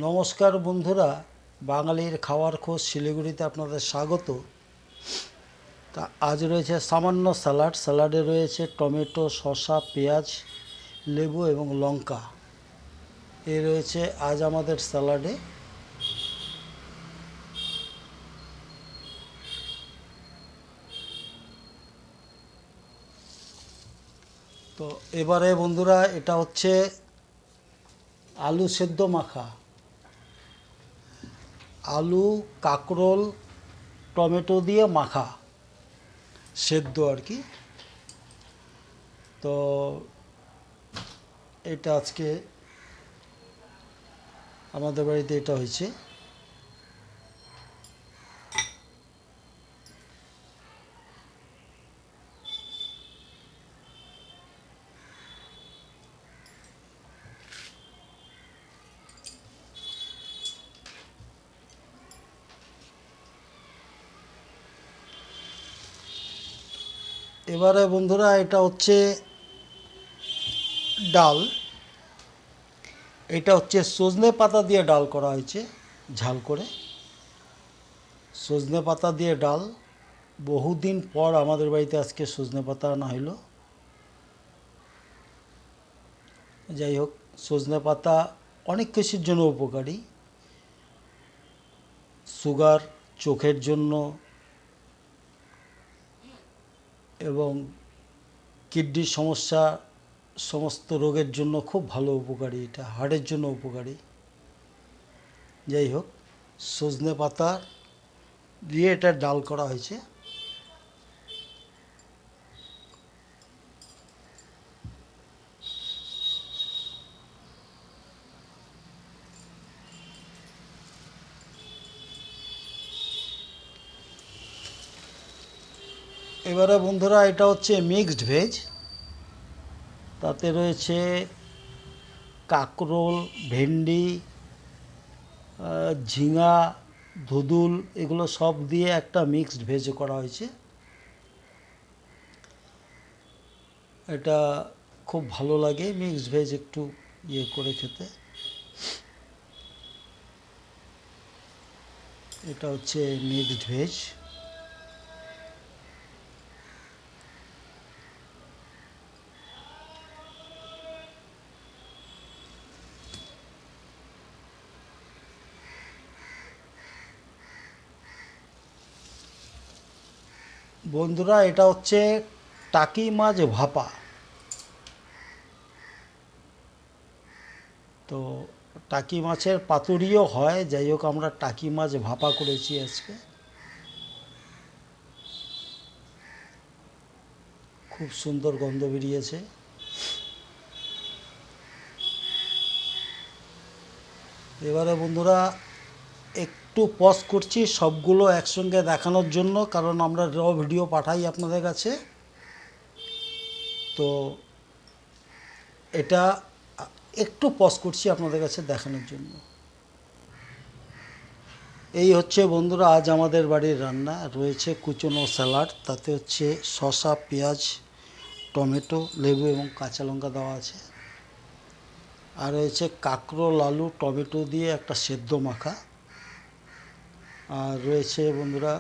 নমস্কার বন্ধুরা, বাঙালির খাওয়ার খোঁজ শিলিগুড়িতে আপনাদের স্বাগত। তা আজ রয়েছে সামান্য স্যালাডে রয়েছে টমেটো, শসা, পেঁয়াজ, লেবু এবং লঙ্কা। এ রয়েছে আজ আমাদের স্যালাডে। তো এবারে বন্ধুরা, এটা হচ্ছে আলু সেদ্ধ মাখা। আলু, কাঁকরোল, টমেটো দিয়ে মাখা, সেদ্ধ আর কি। তো এটা আজকে আমাদের বাড়িতে এটা হয়েছে। এবারে বন্ধুরা, এটা হচ্ছে ডাল। এটা হচ্ছে সজনে পাতা দিয়ে ডাল করা হয়েছে, ঝাল করে। সজনে পাতা দিয়ে ডাল, বহুদিন পর আমাদের বাড়িতে আজকে সজনে পাতা আনা হইল। যাই হোক, সজনে পাতা অনেক কিছুর জন্য উপকারী। সুগার, চোখের জন্য এবং কিডনির সমস্যা, সমস্ত রোগের জন্য খুব ভালো, উপকারী। এটা হার্টের জন্য উপকারী। যাই হোক, সজনে পাতা দিয়ে এটা ডাল করা হয়েছে। এবারে বন্ধুরা, এটা হচ্ছে মিক্সড ভেজ। তাতে রয়েছে কাঁকরোল, ভেন্ডি, ঝিঙা, ধুদুল, এগুলো সব দিয়ে একটা মিক্সড ভেজ করা হয়েছে। এটা খুব ভালো লাগে মিক্সড ভেজ একটু ইয়ে করে খেতে। এটা হচ্ছে মিক্সড ভেজ। বন্ধুরা, এটা হচ্ছে টাকি মাছ ভাপা। তো টাকি মাছের পাতুরিও হয়। যাই হোক, আমরা টাকি মাছ ভাপা করেছি আজকে। খুব সুন্দর গন্ধ বেরিয়েছে। এবারে বন্ধুরা, একটু পজ করছি সবগুলো একসঙ্গে দেখানোর জন্য, কারণ আমরা ভিডিও পাঠাই আপনাদের কাছে। তো এটা একটু পজ করছি আপনাদের কাছে দেখানোর জন্য। এই হচ্ছে বন্ধুরা আজ আমাদের বাড়ির রান্না। রয়েছে কুচনো স্যালাড, তাতে হচ্ছে শসা, পেঁয়াজ, টমেটো, লেবু এবং কাঁচা লঙ্কা দেওয়া আছে। আর রয়েছে কাঁকরোল, আলু, টমেটো দিয়ে একটা সেদ্ধ মাখা। আর রয়েছে বন্ধুরা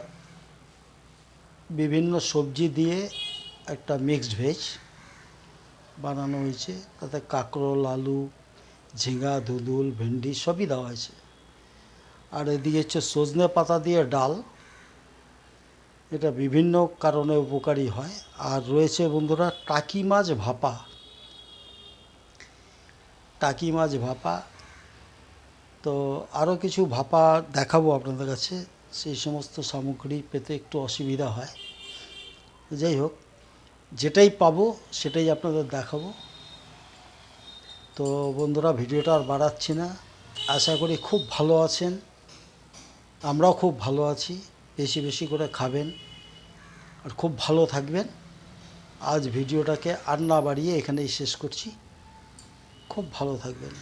বিভিন্ন সবজি দিয়ে একটা মিক্সড ভেজ বানানো হয়েছে। তাতে কাঁকরোল, আলু, ঝিঙা, ধুদুল, ভেন্ডি সবই দেওয়া আছে। আর এদিকে হচ্ছে সজনে পাতা দিয়ে ডাল। এটা বিভিন্ন কারণে উপকারী হয়। আর রয়েছে বন্ধুরা টাকি মাছ ভাপা। টাকি মাছ ভাপা। তো আরও কিছু ভাপা দেখাবো আপনাদের কাছে, সেই সমস্ত সামগ্রী পেতে একটু অসুবিধা হয়। যাই হোক, যেটাই পাবো সেটাই আপনাদের দেখাবো। তো বন্ধুরা, ভিডিওটা আর বাড়াচ্ছি না। আশা করি খুব ভালো আছেন। আমরাও খুব ভালো আছি। বেশি বেশি করে খাবেন আর খুব ভালো থাকবেন। আজ ভিডিওটাকে আর না বাড়িয়ে এখানেই শেষ করছি। খুব ভালো থাকবেন।